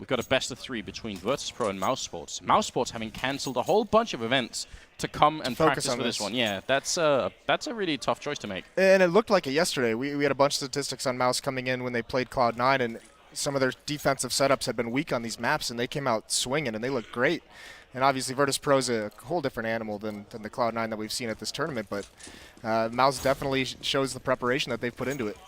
we've got a best-of-3 between Virtus.pro and mouzesports. mouzesports having cancelled a whole bunch of events to come and practice for this one. Yeah, that's a really tough choice to make. And it looked like it yesterday. We had a bunch of statistics on Mouse coming in when they played Cloud9, and some of their defensive setups had been weak on these maps, and they came out swinging, and they looked great. And obviously, Virtus.pro is a whole different animal than the Cloud9 that we've seen at this tournament, but Mouse definitely shows the preparation that they've put into it.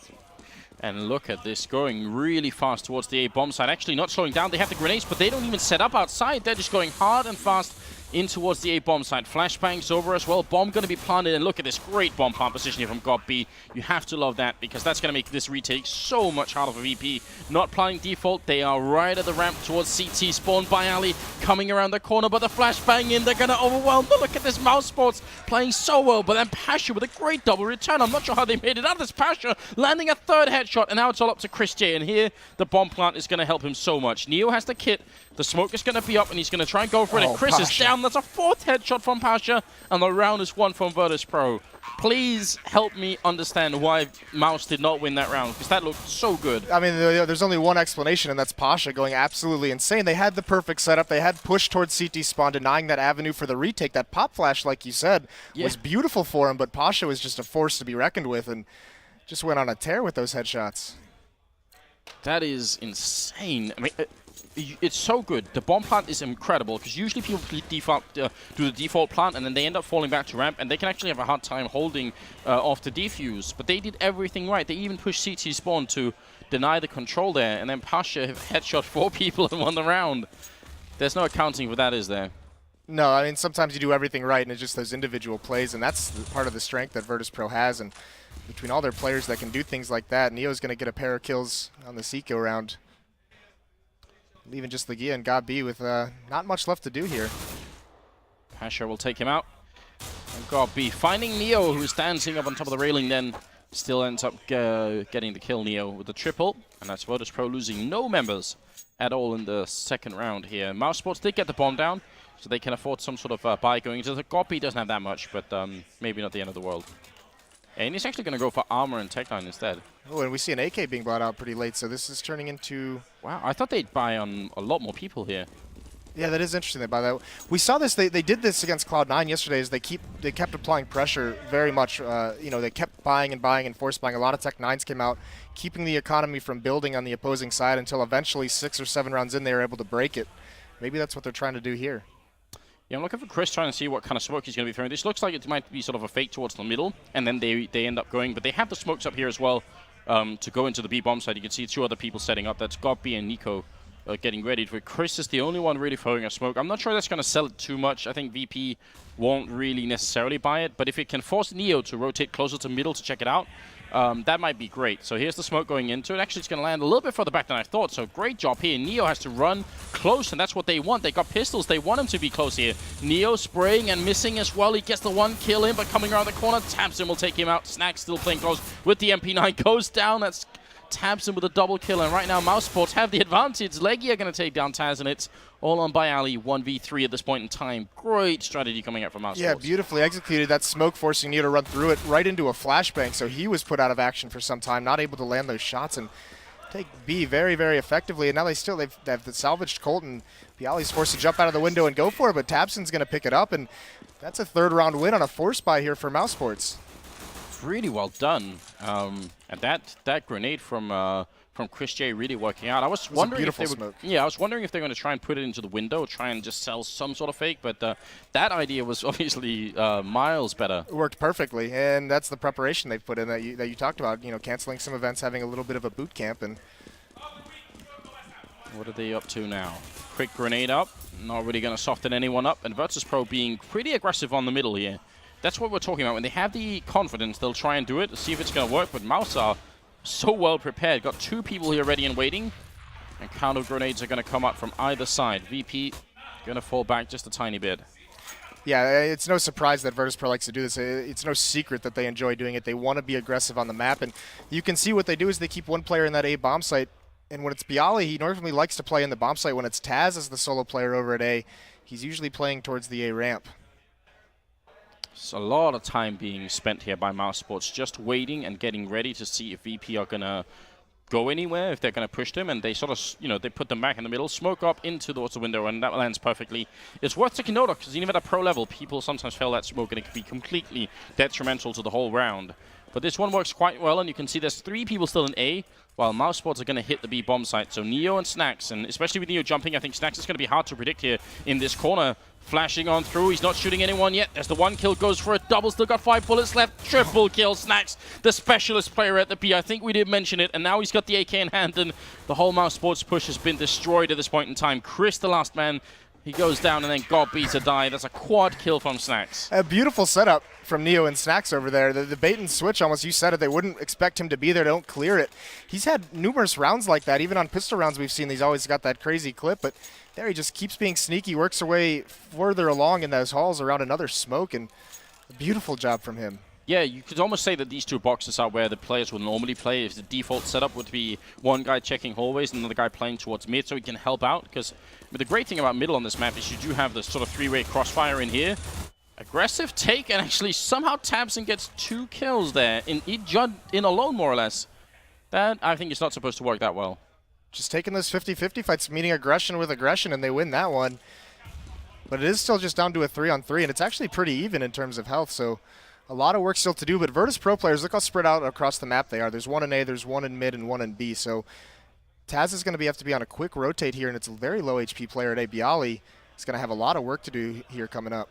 And look at this, going really fast towards the A bomb site. Actually not slowing down. They have the grenades, but they don't even set up outside. They're just going hard and fast in towards the A bomb site. Flashbangs over as well. Bomb going to be planted, and look at this great bomb plant position here from GOB. You have to love that, because that's going to make this retake so much harder for VP. Not planning default. They are right at the ramp towards CT. Spawn by Ali coming around the corner, but the flashbang in. They're going to overwhelm. But look at this mouzesports playing so well, but then Pasha with a great double return. I'm not sure how they made it out of this. Pasha landing a third headshot, and now it's all up to Chris J. And here, the bomb plant is going to help him so much. Neo has the kit. The smoke is going to be up, and he's going to try and go for it. And Chris is down. That's a fourth headshot from Pasha, and the round is won from Virtus.pro. Please help me understand why Mouse did not win that round, because that looked so good. I mean, there's only one explanation, and that's Pasha going absolutely insane. They had the perfect setup. They had pushed towards CT spawn, denying that avenue for the retake. That pop flash, like you said, was beautiful for him, but Pasha was just a force to be reckoned with, and just went on a tear with those headshots. That is insane. I mean, it's so good. The bomb plant is incredible, because usually people do the default plant and then they end up falling back to ramp, and they can actually have a hard time holding off the defuse. But they did everything right. They even pushed CT spawn to deny the control there, and then Pasha headshot 4 people and won the round. There's no accounting for that, is there? No, I mean, sometimes you do everything right, and it's just those individual plays, and that's part of the strength that Virtus.pro has. And between all their players that can do things like that, Neo's going to get a pair of kills on the Seiko round, leaving just Legia and GOB with not much left to do here. Pasha will take him out. And GOB finding Neo, who's dancing up on top of the railing, then still ends up getting the kill. Neo with the triple, and that's Virtus.pro losing no members at all in the second round here. mouzesports did get the bomb down, so they can afford some sort of buy going into the GOB. Doesn't have that much, but maybe not the end of the world. And he's actually going to go for armor and tech line instead. Oh, and we see an AK being brought out pretty late, so this is turning into... Wow, I thought they'd buy on a lot more people here. Yeah, that is interesting they buy that. We saw this, they did this against Cloud9 yesterday, as they kept applying pressure very much. You know, they kept buying and force buying. A lot of Tech 9s came out, keeping the economy from building on the opposing side until eventually 6 or 7 rounds in they were able to break it. Maybe that's what they're trying to do here. Yeah, I'm looking for Chris, trying to see what kind of smoke he's going to be throwing. This looks like it might be sort of a fake towards the middle, and then they end up going. But they have the smokes up here as well to go into the B bomb side. You can see 2 other people setting up. That's GOB and Nico getting ready for it. Chris is the only one really throwing a smoke. I'm not sure that's going to sell it too much. I think VP won't really necessarily buy it, but if it can force Neo to rotate closer to middle to check it out, that might be great. So here's the smoke going into it. Actually, it's going to land a little bit further back than I thought, so great job here. Neo has to run close, and that's what they want. They got pistols. They want him to be close here. Neo spraying and missing as well. He gets the 1 kill in, but coming around the corner, Tabson will take him out. Snack still playing close with the MP9. Goes down. That's Tabson with a double kill, and right now mouzesports have the advantage. Legia are going to take down Taz, and it's all on by Ali, 1v3 at this point in time. Great strategy coming out from mouzesports. Yeah, beautifully executed. That smoke forcing Neo to run through it right into a flashbang, so he was put out of action for some time, not able to land those shots and take B very, very effectively. And now they have the salvaged Colt, and Bialy's forced to jump out of the window and go for it, but Tabson's going to pick it up, and that's a 3rd round win on a force buy here for mouzesports. Really well done, and that grenade from Chris J really working out. I was wondering if they would, I was wondering if they're going to try and put it into the window, try and just sell some sort of fake, but that idea was obviously miles better. It worked perfectly, and that's the preparation they've put in that you talked about. You know, canceling some events, having a little bit of a boot camp, and what are they up to now? Quick grenade up, not really going to soften anyone up, and Virtus.pro being pretty aggressive on the middle here. That's what we're talking about. When they have the confidence, they'll try and do it, see if it's going to work. But Mouse are so well prepared. Got 2 people here ready and waiting. And counter grenades are going to come up from either side. VP going to fall back just a tiny bit. Yeah, it's no surprise that Virtus.pro likes to do this. It's no secret that they enjoy doing it. They want to be aggressive on the map. And you can see what they do is they keep 1 player in that A bomb site. And when it's Bialy, he normally likes to play in the bomb site. When it's Taz as the solo player over at A, he's usually playing towards the A ramp. So a lot of time being spent here by mouzesports, just waiting and getting ready to see if VP are going to go anywhere if they're going to push them, and they sort of, they put them back in the middle, smoke up into the water window, and that lands perfectly. It's worth taking note of, because even at a pro level, people sometimes fail that smoke, and it can be completely detrimental to the whole round. But this one works quite well, and you can see there's 3 people still in A, while mouzesports are going to hit the B bomb site. So Neo and Snacks, and especially with Neo jumping, I think Snacks is going to be hard to predict here in this corner. Flashing on through, he's not shooting anyone yet. There's the 1 kill, goes for a double, still got 5 bullets left. Triple kill, Snacks, the specialist player at the B. I think we did mention it, and now he's got the AK in hand, and the whole mouzesports push has been destroyed at this point in time. Chris, the last man, he goes down, and then God B to die. That's a quad kill from Snacks. A beautiful setup from Neo and Snacks over there. The bait and switch, almost, you said it, they wouldn't expect him to be there, don't clear it. He's had numerous rounds like that. Even on pistol rounds we've seen, he's always got that crazy clip, but there he just keeps being sneaky, works her way further along in those halls around another smoke, and a beautiful job from him. Yeah, you could almost say that these 2 boxes are where the players would normally play. If the default setup would be one guy checking hallways and another guy playing towards mid, so he can help out. Because the great thing about middle on this map is you do have this sort of 3-way crossfire in here. Aggressive take, and actually somehow tabs and gets 2 kills there in alone, more or less. That, I think, is not supposed to work that well. Just taking those 50-50 fights, meeting aggression with aggression, and they win that one. But it is still just down to a 3-on-3, and it's actually pretty even in terms of health, so a lot of work still to do. But Virtus.pro players, look how spread out across the map they are. There's 1 in A, there's 1 in mid, and 1 in B. So Taz is going to have to be on a quick rotate here, and it's a very low HP player at A. Bialy is going to have a lot of work to do here coming up.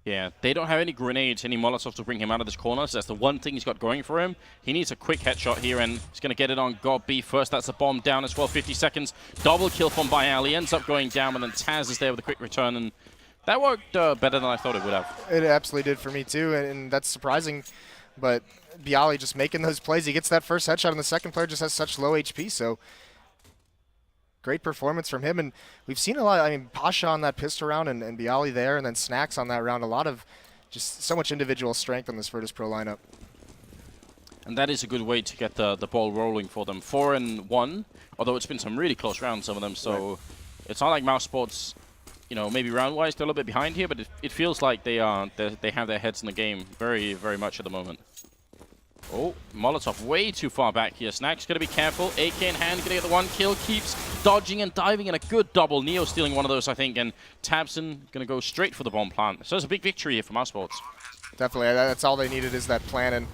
Yeah, they don't have any grenades, any Molotovs to bring him out of this corner, so that's the one thing he's got going for him. He needs a quick headshot here, and he's going to get it on God B first. That's a bomb down as well, 50 seconds. Double kill from Bialy, ends up going down, and then Taz is there with a quick return, and that worked better than I thought it would have. It absolutely did for me too, and that's surprising, but Bialy just making those plays. He gets that first headshot, and the second player just has such low HP, so great performance from him. And we've seen a lot, I mean, Pasha on that pistol round and Bialy there, and then Snacks on that round. A lot of just so much individual strength on this Virtus.pro lineup. And that is a good way to get the ball rolling for them. 4-1, although it's been some really close rounds, some of them. So right. It's not like mouzesports, maybe round-wise they're a little bit behind here, but it feels like they have their heads in the game very, very much at the moment. Oh, Molotov way too far back here. Snacks got to be careful. AK in hand, going to get the 1 kill. Keeps dodging and diving, and a good double. Neo stealing one of those, I think, and Tabson going to go straight for the bomb plant. So it's a big victory here for mouzesports. Definitely. That's all they needed is that plan, and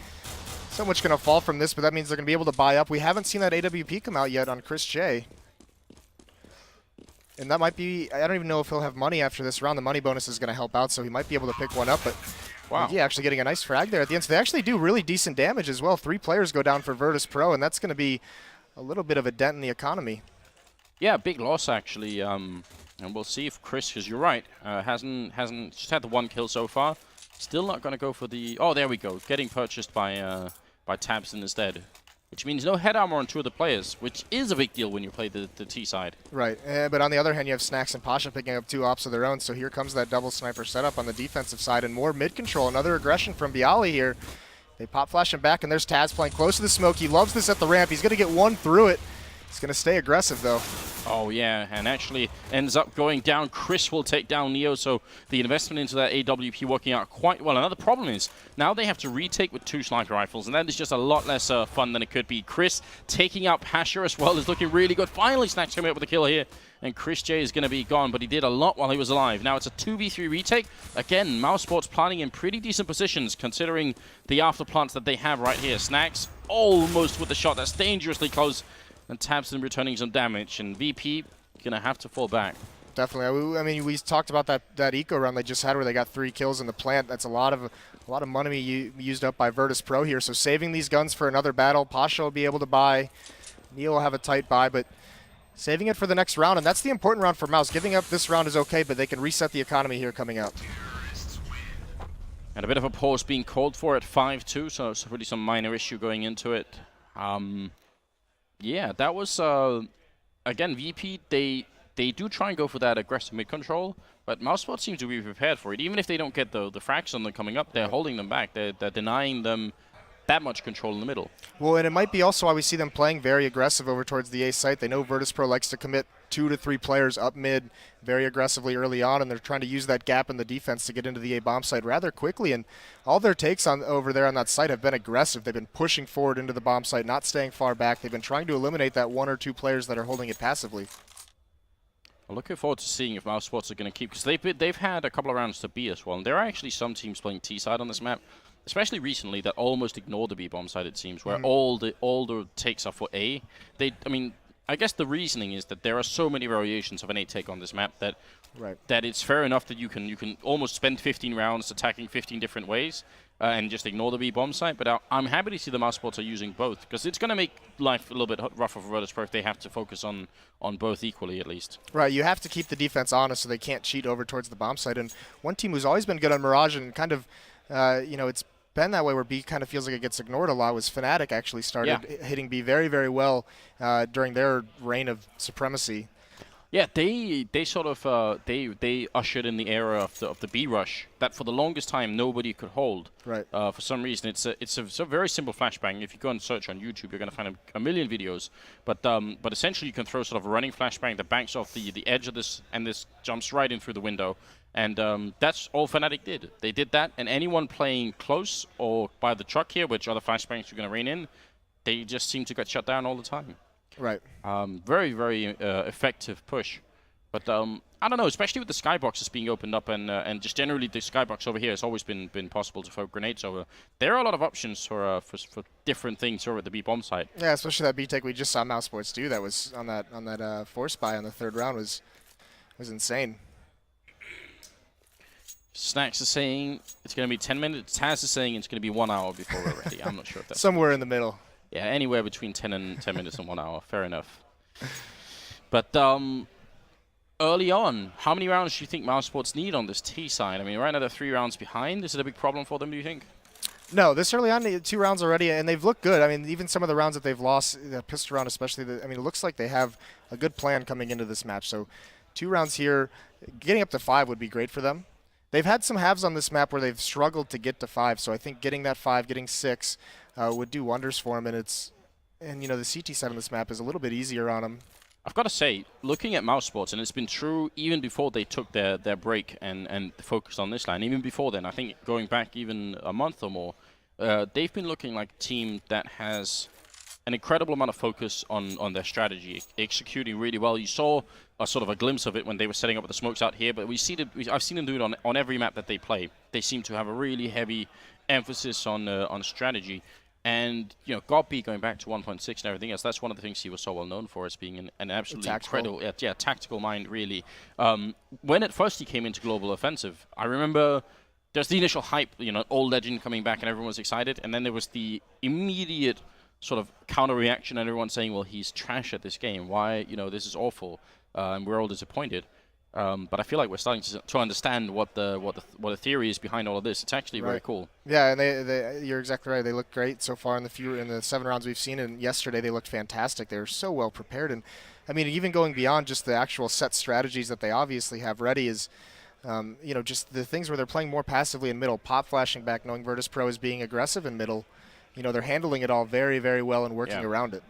so much going to fall from this, but that means they're going to be able to buy up. We haven't seen that AWP come out yet on Chris J. And that might be, I don't even know if he'll have money after this round. The money bonus is going to help out, so he might be able to pick one up, but wow. Yeah, actually getting a nice frag there at the end. So they actually do really decent damage as well. 3 players go down for Virtus.pro, and that's going to be a little bit of a dent in the economy. Yeah, big loss actually. And we'll see if Chris, because you're right, hasn't just had the 1 kill so far. Still not going to go for the. Oh, there we go. Getting purchased by Tabson instead, which means no head armor on 2 of the players, which is a big deal when you play the T side. Right, but on the other hand, you have Snacks and Pasha picking up 2 ops of their own, so here comes that double sniper setup on the defensive side, and more mid control. Another aggression from Bialy here. They pop flash him back, and there's Taz playing close to the smoke. He loves this at the ramp. He's going to get 1 through it. He's going to stay aggressive, though. Oh, yeah, and actually ends up going down. Chris will take down Neo, so the investment into that AWP working out quite well. Another problem is now they have to retake with 2 sniper rifles, and that is just a lot less fun than it could be. Chris taking out Pasha as well is looking really good. Finally, Snacks coming up with a kill here, and Chris J is going to be gone, but he did a lot while he was alive. Now it's a 2v3 retake. Again, mouzesports planning in pretty decent positions, considering the afterplants that they have right here. Snacks almost with the shot. That's dangerously close. And Tabson returning some damage, and VP gonna have to fall back. Definitely. I mean, we talked about that eco run they just had where they got 3 kills in the plant. That's a lot of money used up by Virtus.pro here. So saving these guns for another battle. Pasha will be able to buy. Neil will have a tight buy, but saving it for the next round, and that's the important round for Mouse. Giving up this round is okay, but they can reset the economy here coming up. And a bit of a pause being called for at 5-2, so it's really some minor issue going into it. Yeah, that was, again, VP, they do try and go for that aggressive mid-control, but mouzesports seems to be prepared for it. Even if they don't get the frags on them coming up, they're holding them back. They're denying them that much control in the middle. Well, and it might be also why we see them playing very aggressive over towards the A site. They know Virtus.pro likes to commit 2 to 3 players up mid very aggressively early on, and they're trying to use that gap in the defense to get into the A bomb site rather quickly. And all their takes on over there on that site have been aggressive. They've been pushing forward into the bomb site, not staying far back. They've been trying to eliminate that 1 or 2 players that are holding it passively. I'm looking forward to seeing if mouzesports are going to keep, because they've had a couple of rounds to B as well, and there are actually some teams playing T side on this map, especially recently, that almost ignore the B bomb side. It seems where all the takes are for A. I guess the reasoning is that there are so many variations of an A take on this map that that it's fair enough that you can almost spend 15 rounds attacking 15 different ways and just ignore the B bomb site. But I'm happy to see the mouzesports are using both, because it's going to make life a little bit rougher for Virtus.pro if they have to focus on both equally at least. Right, you have to keep the defense honest so they can't cheat over towards the bomb site. And one team who's always been good on Mirage and kind of, it's been that way where B kind of feels like it gets ignored a lot was Fnatic actually started hitting B very, very well during their reign of supremacy. Yeah, they sort of they ushered in the era of the B rush that for the longest time nobody could hold. Right. For some reason, it's a very simple flashbang. If you go and search on YouTube, you're going to find a million videos. But essentially, you can throw sort of a running flashbang that banks off the edge of this, and this jumps right in through the window. And that's all Fnatic did. They did that, and anyone playing close or by the truck here, which other flashbangs are going to rain in, they just seem to get shut down all the time. Right. Very, very effective push. But I don't know, especially with the skyboxes being opened up and just generally the skybox over here has always been possible to throw grenades over. There are a lot of options for different things over at the B bomb site. Yeah, especially that B take we just saw mouzesports do. That was on that force buy on the 3rd round was insane. Snacks is saying it's going to be 10 minutes. Taz is saying it's going to be 1 hour before we're ready. I'm not sure if that's somewhere in the middle. Yeah, anywhere between 10 minutes and 1 hour. Fair enough. But early on, how many rounds do you think mouzesports need on this T side? I mean, right now they're 3 rounds behind. Is it a big problem for them, do you think? No, this early on, 2 rounds already, and they've looked good. I mean, even some of the rounds that they've lost, the pistol round especially, I mean, it looks like they have a good plan coming into this match. So 2 rounds here, getting up to 5 would be great for them. They've had some halves on this map where they've struggled to get to 5, so I think getting that 5, getting 6 would do wonders for them. And you know, the CT side on this map is a little bit easier on them. I've got to say, looking at mouzesports, and it's been true even before they took their break and focused on this line, even before then, I think going back even a month or more, they've been looking like a team that has an incredible amount of focus on their strategy, executing really well. You saw a sort of a glimpse of it when they were setting up the smokes out here, but I've seen them do it on every map that they play. They seem to have a really heavy emphasis on strategy. And, you know, Godby going back to 1.6 and everything else, that's one of the things he was so well known for, as being an absolutely incredible, tactical mind, really. When at first he came into Global Offensive, I remember there's the initial hype, you know, old legend coming back and everyone was excited, and then there was the immediate sort of counter-reaction and everyone saying, well, he's trash at this game. Why, you know, this is awful, and we're all disappointed. But I feel like we're starting to understand what the theory is behind all of this. It's actually very cool. Yeah, and you're exactly right. They look great so far in the 7 rounds we've seen, and yesterday they looked fantastic. They were so well prepared, and I mean, even going beyond just the actual set strategies that they obviously have ready is, you know, just the things where they're playing more passively in middle, pop flashing back, knowing Virtus.pro is being aggressive in middle. You know, they're handling it all very, very well and working around it.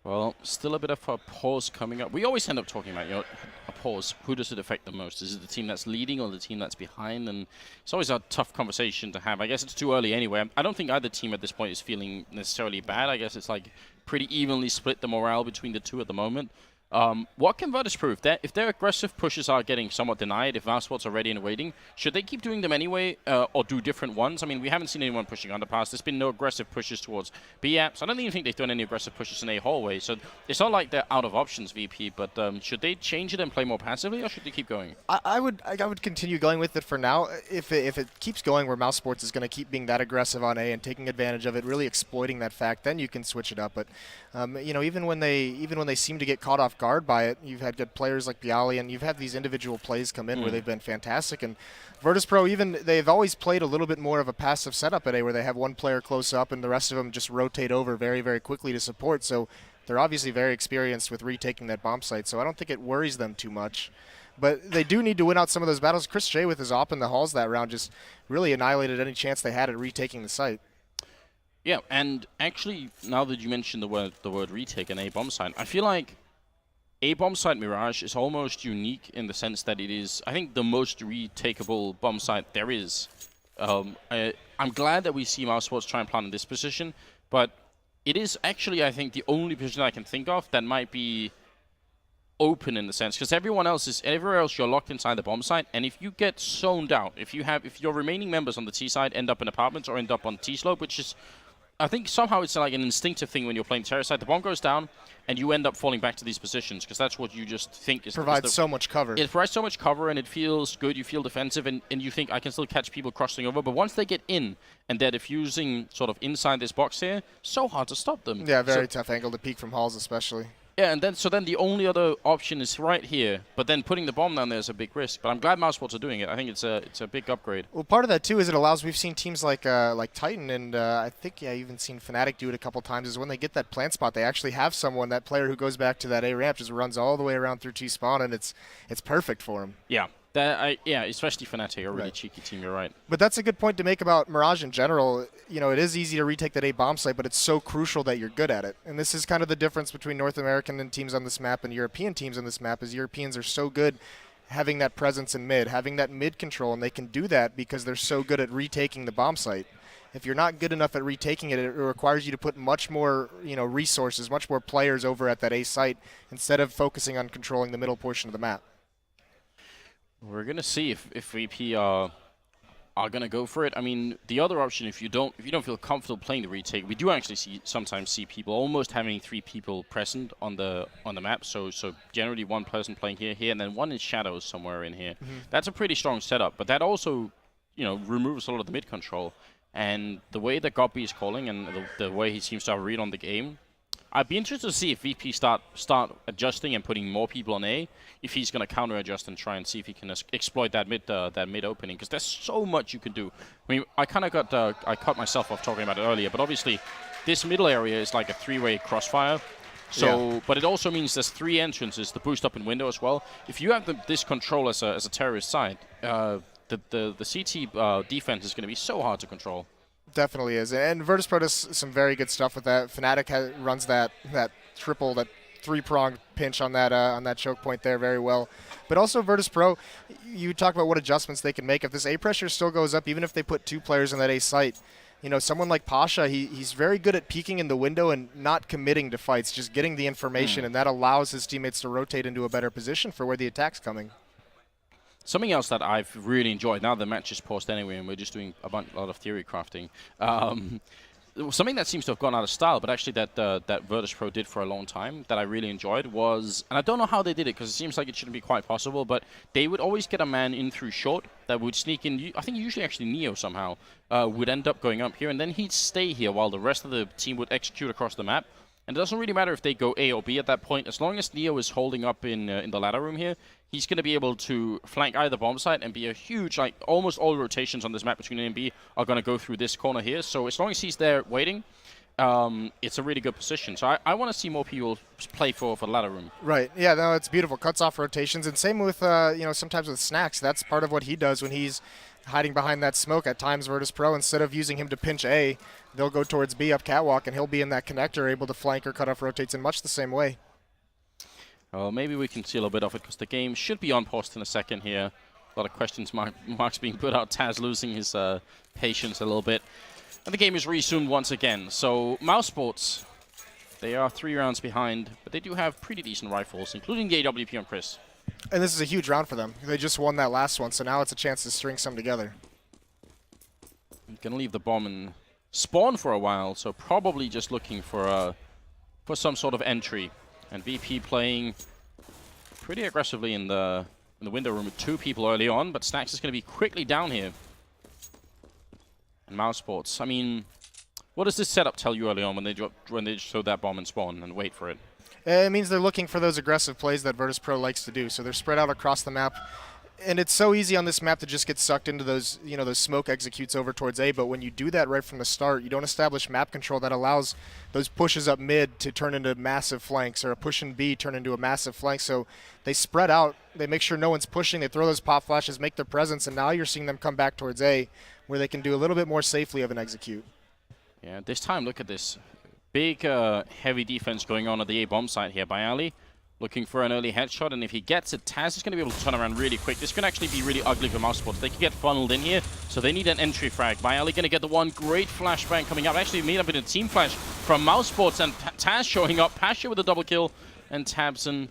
Well, still a bit of a pause coming up. We always end up talking about, you know, a pause. Who does it affect the most? Is it the team that's leading or the team that's behind? And it's always a tough conversation to have. I guess it's too early anyway. I don't think either team at this point is feeling necessarily bad. I guess it's like pretty evenly split, the morale between the two at the moment. What can Virtus.pro, if their aggressive pushes are getting somewhat denied, if mouzesports are ready and waiting, should they keep doing them anyway or do different ones? I mean, we haven't seen anyone pushing underpass. There's been no aggressive pushes towards B apps. I don't even think they've done any aggressive pushes in A hallway. So it's not like they're out of options, VP, but should they change it and play more passively, or should they keep going? I would continue going with it for now. If it keeps going where mouzesports is going to keep being that aggressive on A and taking advantage of it, really exploiting that fact, then you can switch it up. But you know, even when they seem to get caught off guard by it, you've had good players like Bialy, and you've had these individual plays come in where they've been fantastic. And Virtus.pro, they've always played a little bit more of a passive setup at A, where they have one player close up and the rest of them just rotate over very, very quickly to support. So they're obviously very experienced with retaking that bomb site. So I don't think it worries them too much. But they do need to win out some of those battles. Chris J with his op in the halls that round just really annihilated any chance they had at retaking the site. Yeah, and actually, now that you mentioned the word retake and A bomb site, I feel like A bomb site Mirage is almost unique in the sense that it is, I think, the most retakeable bomb site there is. I'm glad that we see mouzesports try and plant in this position, but it is actually, I think, the only position I can think of that might be open in the sense, because everywhere else you're locked inside the bomb site, and if you get zoned out, if your remaining members on the T side end up in apartments or end up on T slope, which is, I think somehow it's like an instinctive thing when you're playing terror side, the bomb goes down and you end up falling back to these positions because that's what you just think is provides so much cover. It provides so much cover and it feels good, you feel defensive, and you think I can still catch people crossing over, but once they get in and they're diffusing sort of inside this box here, so hard to stop them. Yeah, very tough angle to peek from halls especially. Yeah, and then the only other option is right here, but then putting the bomb down there is a big risk. But I'm glad mouzesports are doing it. I think it's a big upgrade. Well, part of that too is it allows. We've seen teams like Titan and I think even seen Fnatic do it a couple times. Is when they get that plant spot, they actually have someone, that player who goes back to that A ramp, just runs all the way around through T spawn, and it's perfect for him. Yeah. Especially Fnatic, a really cheeky team, you're right. But that's a good point to make about Mirage in general. You know, it is easy to retake that A bomb site, but it's so crucial that you're good at it. And this is kind of the difference between North American and teams on this map and European teams on this map, is Europeans are so good having that presence in mid, having that mid control, and they can do that because they're so good at retaking the bomb site. If you're not good enough at retaking it, it requires you to put much more, resources, much more players over at that A site instead of focusing on controlling the middle portion of the map. We're gonna see if VP are gonna go for it. I mean, the other option, if you don't feel comfortable playing the retake, we do actually sometimes see people almost having 3 people present on the map. So generally one person playing here, and then one in shadows somewhere in here. Mm-hmm. That's a pretty strong setup, but that also, removes a lot of the mid control. And the way that Gobby is calling and the way he seems to have a read on the game, I'd be interested to see if VP start adjusting and putting more people on A, if he's going to counter adjust and try and see if he can exploit that mid opening, because there's so much you can do. I mean, I kind of I cut myself off talking about it earlier, but obviously this middle area is like a 3-way crossfire. So, yeah. But it also means there's 3 entrances to boost up in window as well. If you have this control as a terrorist side, the CT defense is going to be so hard to control. Definitely is, and Virtus.pro does some very good stuff with that. Fnatic runs that 3-pronged pinch on that choke point there very well. But also Virtus.pro, you talk about what adjustments they can make. If this A pressure still goes up, even if they put 2 players in that A site, someone like Pasha, he's very good at peeking in the window and not committing to fights, just getting the information, and that allows his teammates to rotate into a better position for where the attack's coming. Something else that I've really enjoyed, now the match is paused anyway and we're just doing a lot of theory crafting, something that seems to have gone out of style, but actually that Virtus.pro did for a long time that I really enjoyed was, and I don't know how they did it because it seems like it shouldn't be quite possible, but they would always get a man in through short that would sneak in. I think usually actually Neo somehow would end up going up here, and then he'd stay here while the rest of the team would execute across the map. And it doesn't really matter if they go A or B at that point. As long as Neo is holding up in the ladder room here, he's going to be able to flank either bomb site and be a huge, like almost all rotations on this map between A and B are going to go through this corner here. So as long as he's there waiting, it's a really good position. So I want to see more people play for the ladder room. Right. Yeah, no, it's beautiful. Cuts off rotations. And same with, sometimes with Snacks. That's part of what he does when he's hiding behind that smoke. At times, Virtus.pro, instead of using him to pinch A, they'll go towards B up catwalk, and he'll be in that connector, able to flank or cut off rotates in much the same way. Maybe we can see a little bit of it because the game should be on post in a second here. A lot of questions marks being put out. Taz losing his patience a little bit. And the game is resumed once again. So mouzesports, they are 3 rounds behind, but they do have pretty decent rifles, including the AWP on Chris. And this is a huge round for them. They just won that last one, so now it's a chance to string some together. Gonna leave the bomb and spawn for a while, so probably just looking for some sort of entry. And VP playing pretty aggressively in the window room with 2 people early on, but Snacks is going to be quickly down here. And mouzesports, I mean, what does this setup tell you early on when they show that bomb and spawn and wait for it? It means they're looking for those aggressive plays that Virtus.pro likes to do. So they're spread out across the map. And it's so easy on this map to just get sucked into those, those smoke executes over towards A. But when you do that right from the start, you don't establish map control that allows those pushes up mid to turn into massive flanks, or a push in B turn into a massive flank. So they spread out. They make sure no one's pushing. They throw those pop flashes, make their presence, and now you're seeing them come back towards A, where they can do a little bit more safely of an execute. Yeah, this time, look at this. Big, heavy defense going on at the A bomb site here by Ali. looking for an early headshot, and if he gets it, Taz is going to be able to turn around really quick. This can actually be really ugly for mouzesports. They can get funneled in here, so they need an entry frag. Byali going to get the one great flashbang coming up. Actually, made up in a team flash from mouzesports, and Taz showing up. Pasha with a double kill, and Tabson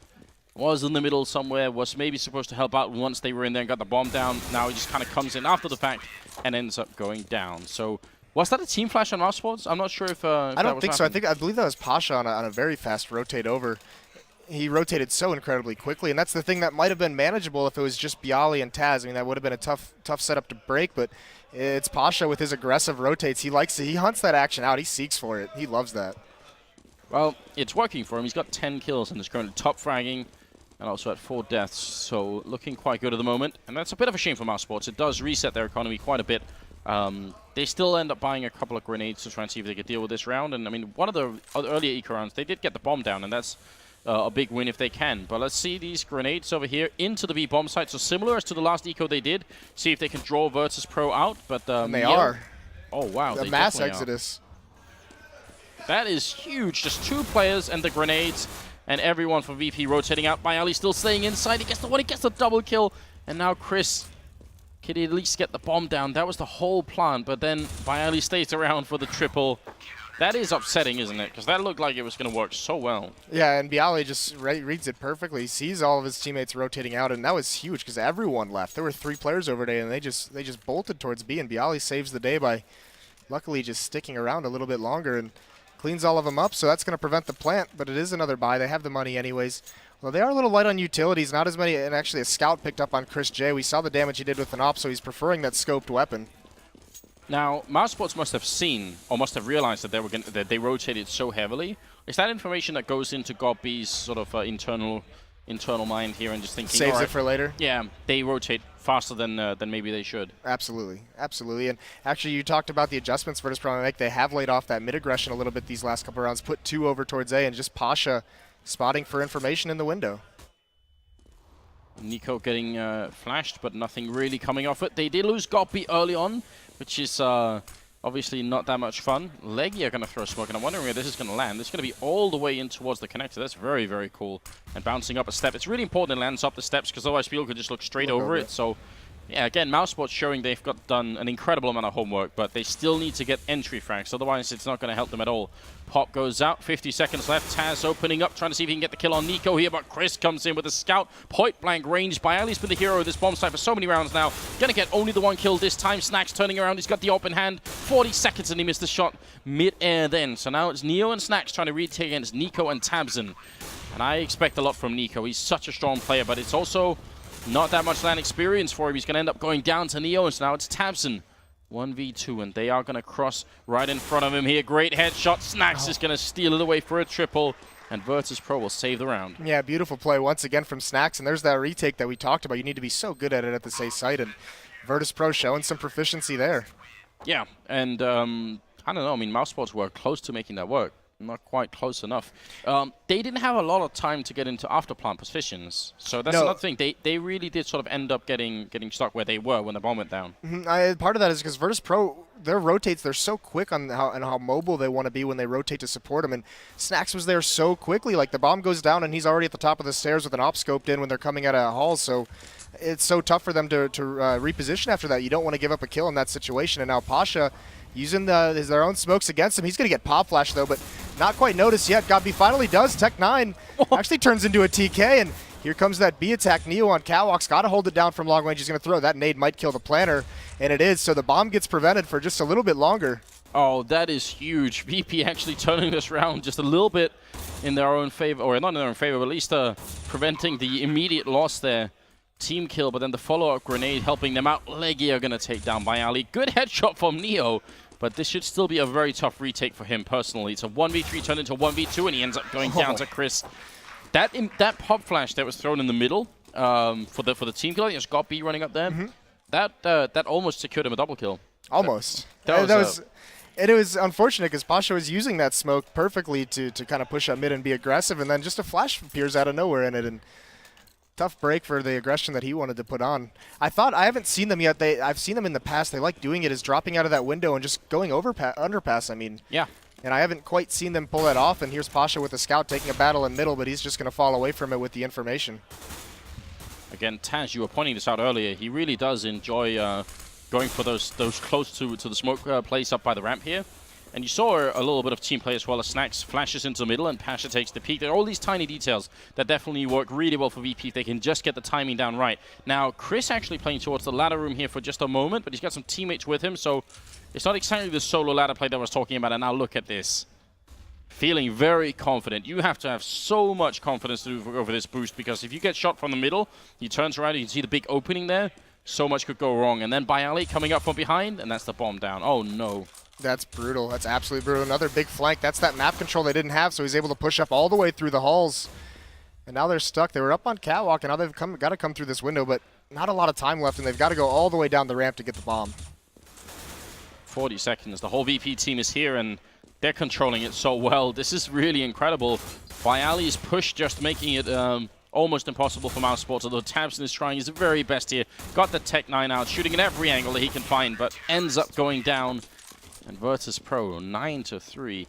was in the middle somewhere, was maybe supposed to help out once they were in there and got the bomb down. Now he just kind of comes in after the fact and ends up going down. So was that a team flash on mouzesports? I'm not sure if I don't think so. I believe that was Pasha on a very fast rotate over. He rotated so incredibly quickly, and that's the thing that might have been manageable if it was just Byali and Taz. I mean, that would have been a tough setup to break, but it's Pasha with his aggressive rotates. He likes it. He hunts that action out. He seeks for it. He loves that. Well, it's working for him. He's got 10 kills and is currently top fragging and also at 4 deaths, so looking quite good at the moment. And that's a bit of a shame for mouzesports. It does reset their economy quite a bit. They still end up buying a couple of grenades to try and see if they could deal with this round. And, I mean, one of the earlier eco rounds, they did get the bomb down, and that's a big win if they can. But let's see these grenades over here into the B bomb site. So similar as to the last eco they did. See if they can draw Virtus.pro out. But and they are. Oh, wow. The mass exodus. That is huge. Just 2 players and the grenades. And everyone from VP rotating out. Byali still staying inside. He gets the one. He gets the double kill. And now Chris can at least get the bomb down. That was the whole plan. But then Byali stays around for the triple. That is upsetting, isn't it? Because that looked like it was going to work so well. Yeah, and Byali just reads it perfectly. He sees all of his teammates rotating out, and that was huge because everyone left. There were 3 players over there, and they just bolted towards B, and Byali saves the day by luckily just sticking around a little bit longer and cleans all of them up. So that's going to prevent the plant, but it is another buy. They have the money anyways. Well, they are a little light on utilities, not as many, and actually a scout picked up on Chris J. We saw the damage he did with an op, so he's preferring that scoped weapon. Now, mouzesports must have seen or must have realized that they rotated so heavily. Is that information that goes into GOBB's sort of internal mind here and just thinking saves it for later? Yeah, they rotate faster than maybe they should. Absolutely, absolutely. And actually, you talked about the adjustments Virtus.pro make. They have laid off that mid aggression a little bit these last couple rounds. Put 2 over towards A, and just Pasha spotting for information in the window. Nico getting flashed, but nothing really coming off it. They did lose GOBB early on, which is obviously not that much fun. Leggy are going to throw smoke, and I'm wondering where this is going to land. This is going to be all the way in towards the connector. That's very, very cool. And bouncing up a step. It's really important it lands up the steps, because otherwise people could just look straight over it. So, yeah, again, mouzesports showing they've done an incredible amount of homework, but they still need to get entry frags. Otherwise, it's not going to help them at all. Pop goes out. 50 seconds left. Taz opening up, trying to see if he can get the kill on Nico here, but Chris comes in with a scout. Point blank range. Byali's been the hero of this bomb site for so many rounds now. Gonna get only the 1 kill this time. Snacks turning around. He's got the open hand. 40 seconds and he missed the shot mid-air then. So now it's Neo and Snacks trying to retake against Nico and Tabson. And I expect a lot from Nico. He's such a strong player, but it's also not that much land experience for him. He's going to end up going down to Neo, and so now it's Tabson. 1v2, and they are going to cross right in front of him here. Great headshot. Snacks is going to steal it away for a triple, and Virtus.pro will save the round. Yeah, beautiful play once again from Snacks, and there's that retake that we talked about. You need to be so good at it at the A site, and Virtus.pro showing some proficiency there. Yeah, and I don't know. I mean, mouzesports were close to making that work. Not quite close enough. They didn't have a lot of time to get into afterplant positions, so that's another thing. They really did sort of end up getting stuck where they were when the bomb went down. Part of that is because Virtus.pro, their rotates, they're so quick on how mobile they want to be when they rotate to support them. And Snacks was there so quickly. Like, the bomb goes down and he's already at the top of the stairs with an op scoped in when they're coming out of halls. So it's so tough for them to reposition after that. You don't want to give up a kill in that situation. And now Pasha using their own smokes against him. He's going to get pop flash though, but not quite noticed yet. GOBB finally does. Tech9 actually turns into a TK, and here comes that B attack. Neo on Catwalk's got to hold it down from long range. He's going to throw. That nade might kill the planner, and it is. So the bomb gets prevented for just a little bit longer. Oh, that is huge. VP actually turning this round just a little bit in their own favor, or not in their own favor, but at least preventing the immediate loss there. Team kill, but then the follow-up grenade helping them out. Leggy are going to take down Byali. Good headshot from Neo, but this should still be a very tough retake for him personally. It's a 1v3 turned into a 1v2, and he ends up going down to Chris. That pop flash that was thrown in the middle for the team kill, it's GOBB running up there. That almost secured him a double kill. Almost. It was unfortunate because Pasha was using that smoke perfectly to kind of push up mid and be aggressive, and then just a flash appears out of nowhere in it, and tough break for the aggression that he wanted to put on. I haven't seen them yet. I've seen them in the past. They like doing it is dropping out of that window and just going underpass. I mean, yeah, And I haven't quite seen them pull that off, and here's Pasha with a scout taking a battle in middle, but he's just going to fall away from it with the information. Again, Taz, you were pointing this out earlier. He really does enjoy going for those close to the smoke plays up by the ramp here. And you saw a little bit of team play as well as Snacks flashes into the middle and Pasha takes the peak. There are all these tiny details that definitely work really well for VP if they can just get the timing down right. Now, Chris actually playing towards the ladder room here for just a moment, but he's got some teammates with him, so it's not exactly the solo ladder play that I was talking about. And now look at this. Feeling very confident. You have to have so much confidence to go for this boost, because if you get shot from the middle, he turns around, you can see the big opening there. So much could go wrong. And then Bialy coming up from behind, and that's the bomb down. Oh, no. That's brutal. That's absolutely brutal. Another big flank. That's that map control they didn't have, so he's able to push up all the way through the halls. And now they're stuck. They were up on catwalk, and now they've got to come through this window, but not a lot of time left, and they've got to go all the way down the ramp to get the bomb. 40 seconds. The whole VP team is here, and they're controlling it so well. This is really incredible. Bialy's push just making it almost impossible for mouzesports, although Tabson is trying his very best here. Got the Tech 9 out, shooting at every angle that he can find, but ends up going down. And Virtus.pro 9-3.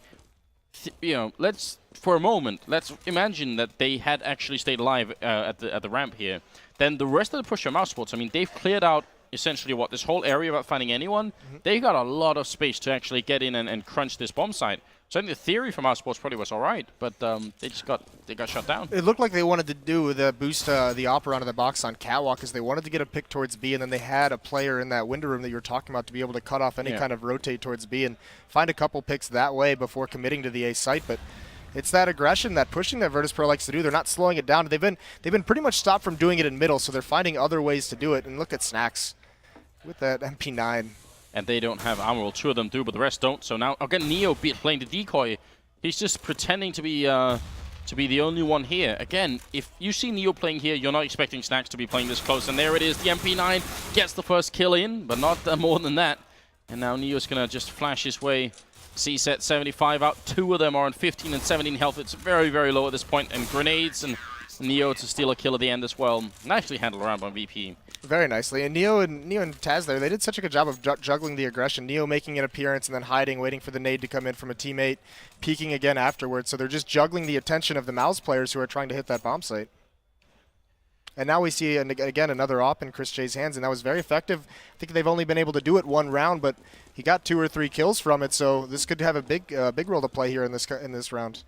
You know, for a moment, let's imagine that they had actually stayed alive at the ramp here. Then the rest of the push from mouzesports, I mean, they've cleared out essentially what, this whole area without finding anyone. They got a lot of space to actually get in and crunch this bomb site. So I think the theory from mouzesports probably was all right, but they got shut down. It looked like they wanted to do the boost the Opera onto the box on catwalk, because they wanted to get a pick towards B, and then they had a player in that window room that you were talking about to be able to cut off any kind of rotate towards B and find a couple picks that way before committing to the A site. But it's that aggression, that pushing that Virtus.pro likes to do. They're not slowing it down. They've been pretty much stopped from doing it in middle, so they're finding other ways to do it. And look at Snacks with that MP9. And they don't have armor. Well, 2 of them do, but the rest don't. So now, again, Neo playing the decoy. He's just pretending to be the only one here. Again, if you see Neo playing here, you're not expecting Snacks to be playing this close. And there it is. The MP9 gets the first kill in, but not more than that. And now Neo's going to just flash his way. C-set 75 out. 2 of them are on 15 and 17 health. It's very, very low at this point. And grenades and Neo to steal a kill at the end as well. Nicely handled around by VP. Very nicely. And Neo and Taz there, they did such a good job of juggling the aggression. Neo making an appearance and then hiding, waiting for the nade to come in from a teammate, peeking again afterwards. So they're just juggling the attention of the Mouse players who are trying to hit that bomb site. And now we see, again, another op in Chris J's hands, and that was very effective. I think they've only been able to do it 1 round, but he got 2 or 3 kills from it, so this could have a big role to play here in this round.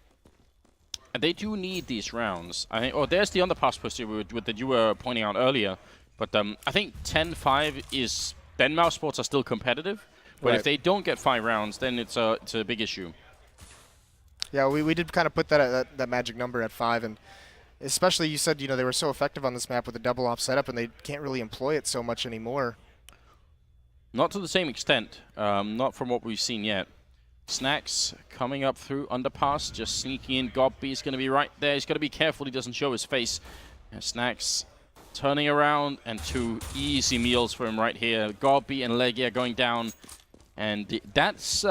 And they do need these rounds. I think. Oh, there's the underpass push that you were pointing out earlier. But I think 10-5 is, then mouzesports are still competitive. But right. If they don't get 5 rounds, then it's a big issue. Yeah, we did kind of put that magic number at 5, and especially you said, they were so effective on this map with the double op setup, and they can't really employ it so much anymore. Not to the same extent, not from what we've seen yet. Snacks coming up through underpass, just sneaking in. Gobby's going to be right there. He's got to be careful he doesn't show his face. And Snacks turning around, and 2 easy meals for him right here. Gobby and Legia going down. And that's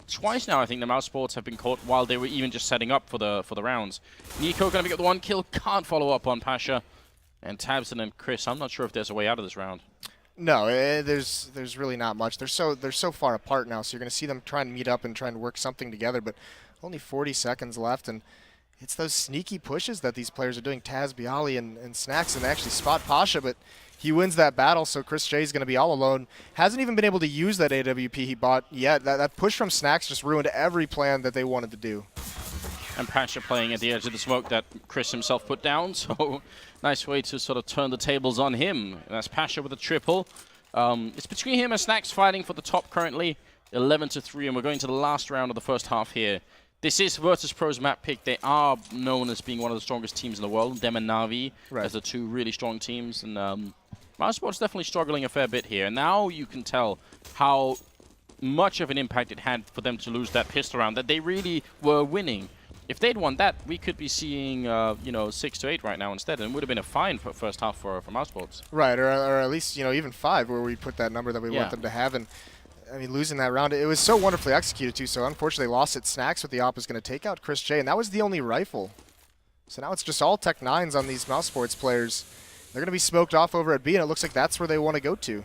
twice now, I think, the mouzesports have been caught while they were even just setting up for the rounds. Nico going to get the 1 kill, can't follow up on Pasha. And Tabson and Chris, I'm not sure if there's a way out of this round. No, there's really not much. They're so far apart now, so you're going to see them try and meet up and try and work something together, but only 40 seconds left, and it's those sneaky pushes that these players are doing. Taz, Bialy, and Snacks, and they actually spot Pasha, but he wins that battle, so Chris J is going to be all alone. Hasn't even been able to use that AWP he bought yet. That push from Snacks just ruined every plan that they wanted to do. And Pasha playing at the edge of the smoke that Chris himself put down, so nice way to sort of turn the tables on him. And that's Pasha with a triple. It's between him and Snacks fighting for the top currently, 11-3, and we're going to the last round of the first half here. This is Virtus.pro's map pick. They are known as being one of the strongest teams in the world, them and Na'Vi, as the 2 really strong teams. And mouzesports definitely struggling a fair bit here. And now you can tell how much of an impact it had for them to lose that pistol round, that they really were winning. If they'd won that, we could be seeing 6-8 right now instead, and it would have been a fine first half for mouzesports. Right, or at least even 5, where we put that number that we want them to have. And I mean, losing that round, it was so wonderfully executed too. So unfortunately, lost it. Snacks with the op is going to take out Chris J, and that was the only rifle. So now it's just all Tech 9s on these mouzesports players. They're going to be smoked off over at B, and it looks like that's where they want to go to.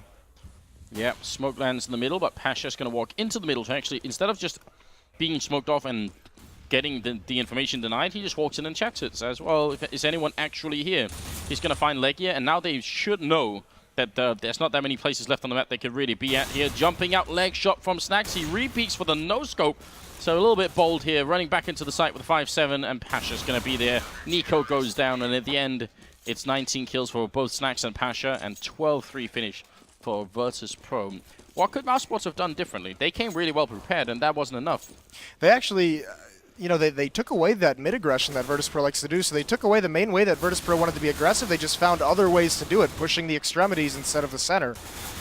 Yeah, smoke lands in the middle, but Pasha's going to walk into the middle to actually, instead of just being smoked off and getting the information denied, he just walks in and checks it. Says, well, is anyone actually here? He's going to find Legia, and now they should know that there's not that many places left on the map they could really be at here. Jumping out, leg shot from Snacks. He repeats for the no-scope. So a little bit bold here, running back into the site with 5-7, and Pasha's going to be there. Nico goes down, and at the end, it's 19 kills for both Snacks and Pasha, and 12-3 finish for Virtus.pro. What could mouzesports have done differently? They came really well prepared, and that wasn't enough. They actually, you know, they took away that mid-aggression that Virtus.pro likes to do, so they took away the main way that Virtus.pro wanted to be aggressive. They just found other ways to do it, pushing the extremities instead of the center,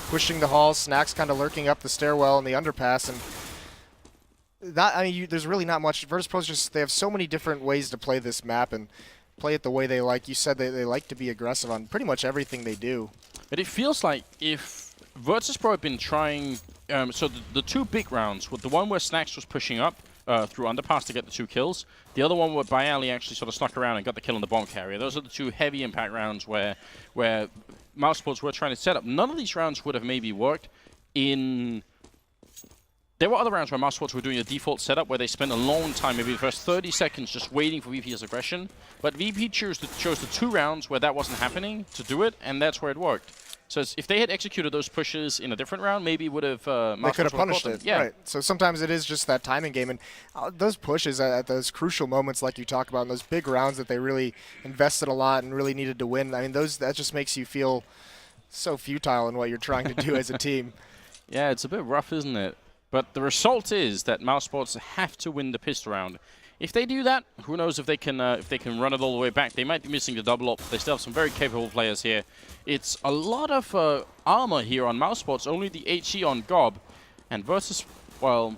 pushing the hall, Snacks kind of lurking up the stairwell and the underpass, and there's really not much. Virtus.pro's just, they have so many different ways to play this map and play it the way they like. You said they like to be aggressive on pretty much everything they do. But it feels like if Virtus.pro have been trying, so the two big rounds, with the one where Snacks was pushing up through underpass to get the 2 kills, the other one where Bayali actually sort of snuck around and got the kill on the bomb carrier. Those are the 2 heavy impact rounds where mouzesports were trying to set up. None of these rounds would have maybe worked in... There were other rounds where mouzesports were doing a default setup where they spent a long time, maybe the first 30 seconds, just waiting for VP's aggression. But VP chose the 2 rounds where that wasn't happening to do it, and that's where it worked. So if they had executed those pushes in a different round, maybe would have they could have punished it. Yeah. Right. So sometimes it is just that timing game, and those pushes at those crucial moments, like you talk about, in those big rounds that they really invested a lot and really needed to win. I mean, that just makes you feel so futile in what you're trying to do as a team. Yeah, it's a bit rough, isn't it? But the result is that mouzesports have to win the pistol round. If they do that, who knows if they can run it all the way back. They might be missing the double up. They still have some very capable players here. It's a lot of armor here on mouzesports, only the HE on Gob. And Virtus, well,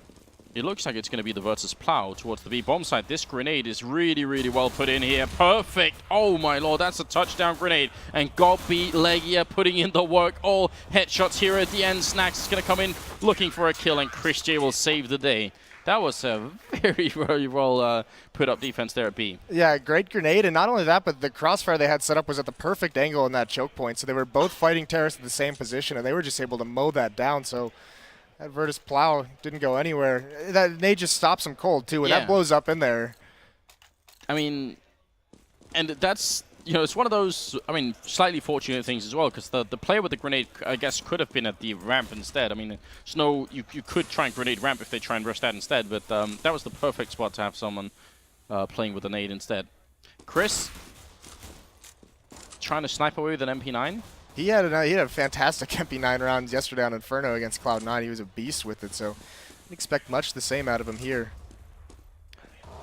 it looks like it's going to be the Virtus plow towards the B bomb site. This grenade is really, really well put in here. Perfect. Oh my lord, that's a touchdown grenade. And Gob beat Legia putting in the work. All headshots here at the end. Snacks is going to come in looking for a kill, and Chris J will save the day. That was a very, very well put up defense there at B. Yeah, great grenade, and not only that, but the crossfire they had set up was at the perfect angle in that choke point. So they were both fighting terrorists at the same position, and they were just able to mow that down. So that Virtus plow didn't go anywhere. That nade just stops them cold too, and that blows up in there. I mean, and that's, you know, it's one of those, I mean, slightly fortunate things as well, because the player with the grenade, I guess, could have been at the ramp instead. I mean, Snow, you could try and grenade ramp if they try and rush that instead, but that was the perfect spot to have someone playing with the nade instead. Chris, trying to snipe away with an MP9. He had a fantastic MP9 round yesterday on Inferno against Cloud9. He was a beast with it, so I'd expect much the same out of him here.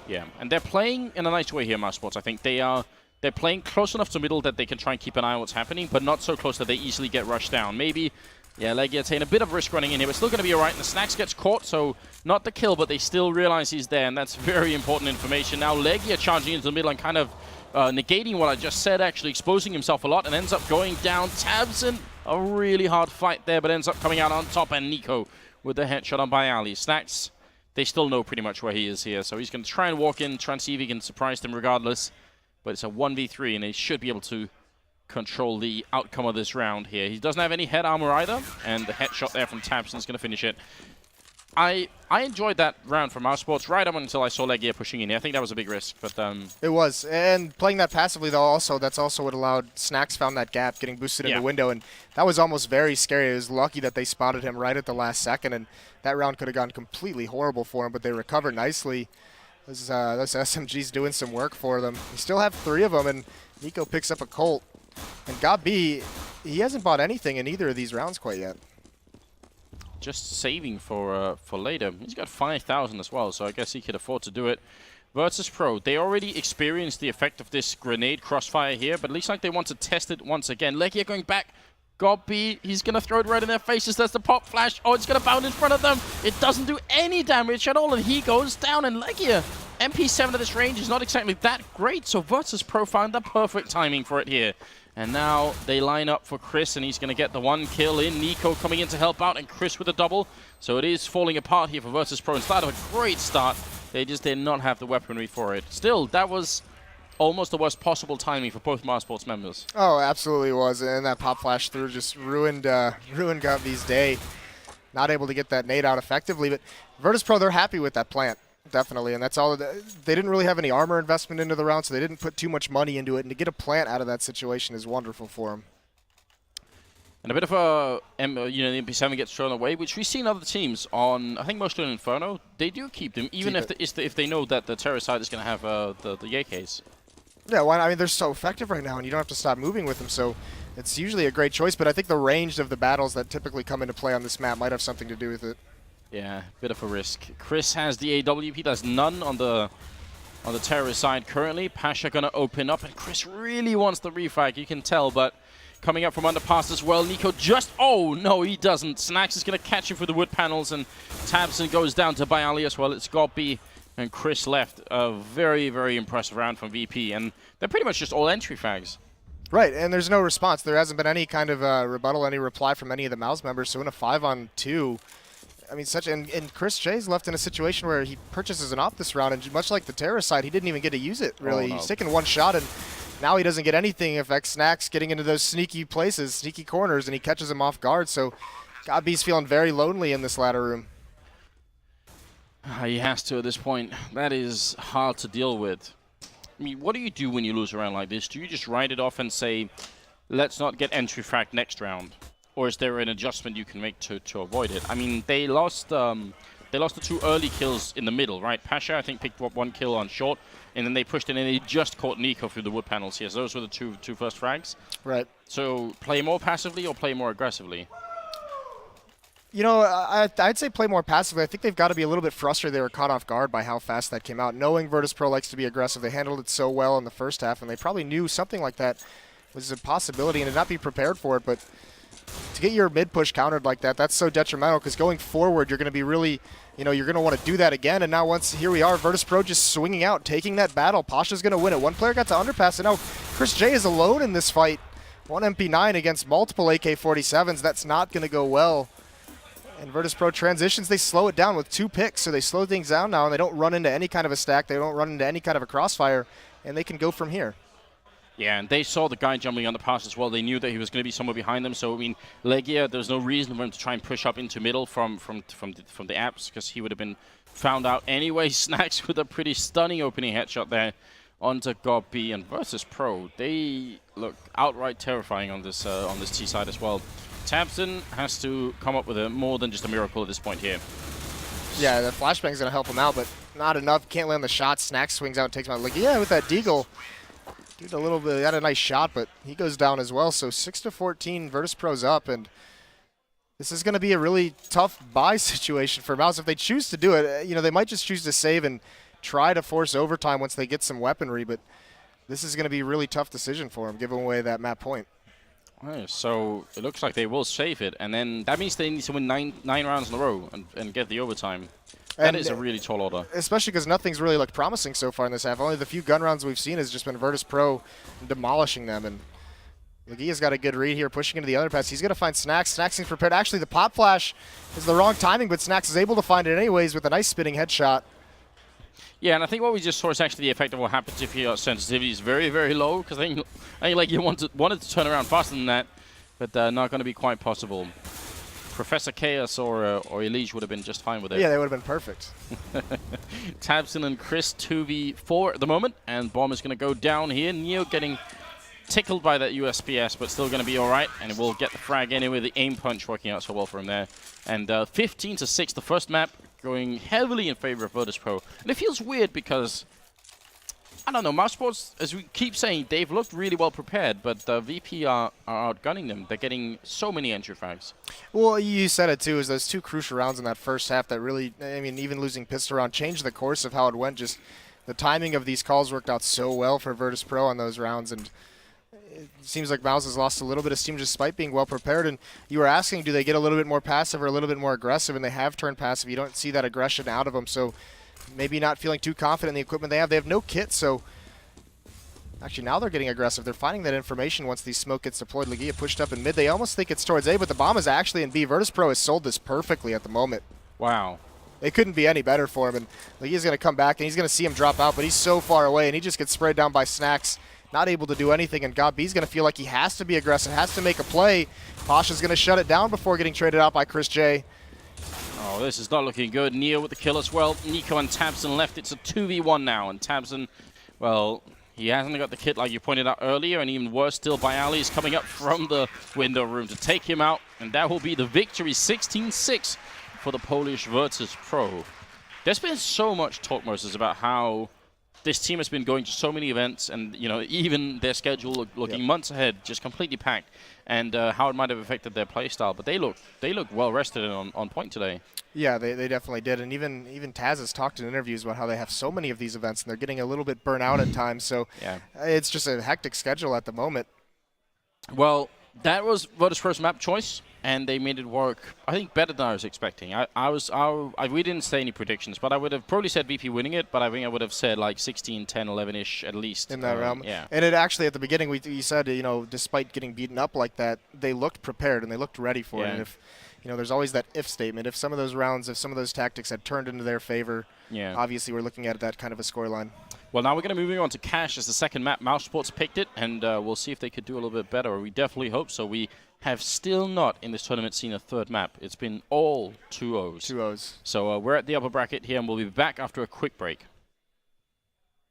Yeah, and they're playing in a nice way here, mouzesports. I think they're playing close enough to middle that they can try and keep an eye on what's happening, but not so close that they easily get rushed down. Maybe, yeah, Legia taking a bit of risk running in here, but still going to be all right. And the Snacks gets caught, so not the kill, but they still realize he's there, and that's very important information. Now Legia charging into the middle and kind of negating what I just said, actually exposing himself a lot, and ends up going down. Tabson, a really hard fight there, but ends up coming out on top, and Nico with the headshot on Bayali. Snacks, they still know pretty much where he is here, so he's going to try and walk in, try and see if he can surprise them regardless. But it's a 1v3, and they should be able to control the outcome of this round here. He doesn't have any head armor either, and the headshot there from Tabson is going to finish it. I enjoyed that round from mouzesports right up until I saw Legia pushing in here. I think that was a big risk, but it was. And playing that passively, though, that's also what allowed Snacks found that gap, getting boosted in the window, and that was almost very scary. It was lucky that they spotted him right at the last second, and that round could have gone completely horrible for him, but they recovered nicely. Those SMGs doing some work for them. We still have 3 of them, and Nico picks up a Colt. And Gabi, he hasn't bought anything in either of these rounds quite yet. Just saving for later. He's got 5,000 as well, so I guess he could afford to do it. Virtus.pro, they already experienced the effect of this grenade crossfire here, but it looks like they want to test it once again. Legia going back. Gobi, he's going to throw it right in their faces. There's the pop flash. Oh, it's going to bound in front of them. It doesn't do any damage at all, and he goes down. And Legia, MP7 at this range is not exactly that great, so Virtus.pro found the perfect timing for it here. And now they line up for Chris, and he's going to get the 1 kill in. Nico coming in to help out, and Chris with a double. So it is falling apart here for Virtus.pro. Instead of a great start, they just did not have the weaponry for it. Still, that was almost the worst possible timing for both mouzesports members. Oh, absolutely was, and that pop flash through just ruined Gabi's day. Not able to get that nade out effectively, but Virtus.pro, they're happy with that plant. Definitely, and that's all. They didn't really have any armor investment into the round, so they didn't put too much money into it. And to get a plant out of that situation is wonderful for them. And a bit of a, the MP7 gets thrown away, which we've seen other teams on. I think mostly in Inferno, they do keep them, even if they know that the terror side is going to have the AKs. Yeah, why not? I mean, they're so effective right now, and you don't have to stop moving with them, so it's usually a great choice. But I think the range of the battles that typically come into play on this map might have something to do with it. Yeah, bit of a risk. Chris has the AWP. There's none on the terrorist side currently. Pasha gonna open up, and Chris really wants the refrag. You can tell, but coming up from underpass as well. Nico just, oh no, he doesn't. Snax is gonna catch him for the wood panels, and Tabson goes down to Bayali as well. It's Goppy and Chris left. A very, very impressive round from VP, and they're pretty much just all entry frags. Right, and there's no response. There hasn't been any kind of rebuttal, any reply from any of the Mouse members. So in a 5-on-2. I mean, and Chris J's left in a situation where he purchases an op this round, and much like the terrorist side, he didn't even get to use it, really. Oh, no. He's taken one shot, and now he doesn't get anything if X-Snax getting into those sneaky places, sneaky corners, and he catches him off guard. So Godby's feeling very lonely in this ladder room. He has to at this point. That is hard to deal with. I mean, what do you do when you lose a round like this? Do you just write it off and say, let's not get entry frag next round? Or is there an adjustment you can make to avoid it? I mean, they lost the 2 early kills in the middle, right? Pasha, I think, picked up 1 kill on short, and then they pushed in and they just caught Nico through the wood panels here. So those were the two first frags. Right. So play more passively or play more aggressively? You know, I'd say play more passively. I think they've got to be a little bit frustrated they were caught off guard by how fast that came out. Knowing Virtus.pro likes to be aggressive, they handled it so well in the first half, and they probably knew something like that was a possibility and to not be prepared for it. But to get your mid-push countered like that, that's so detrimental because going forward, you're going to be really, you're going to want to do that again. And now here we are, Virtus.pro just swinging out, taking that battle. Pasha's going to win it. One player got to underpass, and now Chris J is alone in this fight. 1 MP9 against multiple AK-47s. That's not going to go well. And Virtus.pro transitions, they slow it down with 2 picks, so they slow things down now, and they don't run into any kind of a stack. They don't run into any kind of a crossfire, and they can go from here. Yeah, and they saw the guy jumping on the pass as well. They knew that he was going to be somewhere behind them. So, I mean, Legia, there's no reason for him to try and push up into middle from the apps because he would have been found out anyway. Snax with a pretty stunning opening headshot there onto Goppy, and Virtus.pro. They look outright terrifying on this T side as well. Tabson has to come up with more than just a miracle at this point here. Yeah, the flashbang's going to help him out, but not enough. Can't land the shot. Snax swings out and takes him out. Legia with that deagle. Did a little bit, had a nice shot, but he goes down as well. So 6-14, Virtus.pro's up, and this is going to be a really tough buy situation for Mouse. If they choose to do it, they might just choose to save and try to force overtime once they get some weaponry, but this is going to be a really tough decision for them, giving away that map point. Right, so it looks like they will save it, and then that means they need to win nine rounds in a row and get the overtime. That is a really tall order. Especially because nothing's really looked promising so far in this half. Only the few gun rounds we've seen has just been Virtus.pro demolishing them. And Legia's got a good read here, pushing into the underpass. He's going to find Snax. Snax seems prepared. Actually, the pop flash is the wrong timing, but Snax is able to find it anyways with a nice spinning headshot. Yeah, and I think what we just saw is actually the effect of what happens if your sensitivity is very, very low, because I think like you wanted to turn around faster than that, but not going to be quite possible. Professor Chaos or Elige would have been just fine with it. Yeah, they would have been perfect. Tabson and Chris 2v4 at the moment, and Bomb is going to go down here. Neo getting tickled by that USPS, but still going to be all right, and we'll get the frag anyway. The aim punch working out so well for him there. And 15-6, the first map going heavily in favor of Virtus.pro. And it feels weird because, I don't know, mouzesports, as we keep saying, they've looked really well prepared, but VP are outgunning them. They're getting so many entry frags. Well, you said it too, is those 2 crucial rounds in that first half that really, I mean, even losing pistol round changed the course of how it went. Just the timing of these calls worked out so well for Virtus.pro on those rounds, and it seems like Mouse has lost a little bit of steam despite being well prepared. And you were asking, do they get a little bit more passive or a little bit more aggressive? And they have turned passive. You don't see that aggression out of them, so maybe not feeling too confident in the equipment they have. They have no kit, so actually now they're getting aggressive. They're finding that information once the smoke gets deployed. Legia pushed up in mid. They almost think it's towards A, but the bomb is actually in B. Virtus.pro has sold this perfectly at the moment. Wow. It couldn't be any better for him, and Legia's going to come back, and he's going to see him drop out, but he's so far away, and he just gets sprayed down by Snax, not able to do anything, and Godby's going to feel like he has to be aggressive, has to make a play. Pasha's going to shut it down before getting traded out by Chris J. Oh, this is not looking good. Neo with the kill as well. Nico and Tabson left. It's a 2v1 now, and Tabson, well, he hasn't got the kit like you pointed out earlier, and even worse still, Bialy is coming up from the window room to take him out, and that will be the victory, 16-6 for the Polish Virtus.pro. There's been so much talk, Moses, about how this team has been going to so many events, and even their schedule looking months ahead, just completely packed, and how it might have affected their playstyle. But they look well rested and on point today. Yeah, they definitely did, and even Taz has talked in interviews about how they have so many of these events, and they're getting a little bit burnt out at times. So it's just a hectic schedule at the moment. Well, that was Virtus Pro's map choice, and they made it work, I think, better than I was expecting. We didn't say any predictions, but I would have probably said VP winning it, but I think I would have said like 16, 10, 11-ish at least. In that realm. Yeah. And it actually, at the beginning, you said, despite getting beaten up like that, they looked prepared and they looked ready for it. And if, there's always that if statement. If some of those rounds, if some of those tactics had turned into their favor, obviously we're looking at that kind of a scoreline. Well, now we're going to move on to Cash as the second map. mouzesports picked it, and we'll see if they could do a little bit better. We definitely hope so. We have still not, in this tournament, seen a third map. It's been all 2-0s. 2-0s. So we're at the upper bracket here, and we'll be back after a quick break.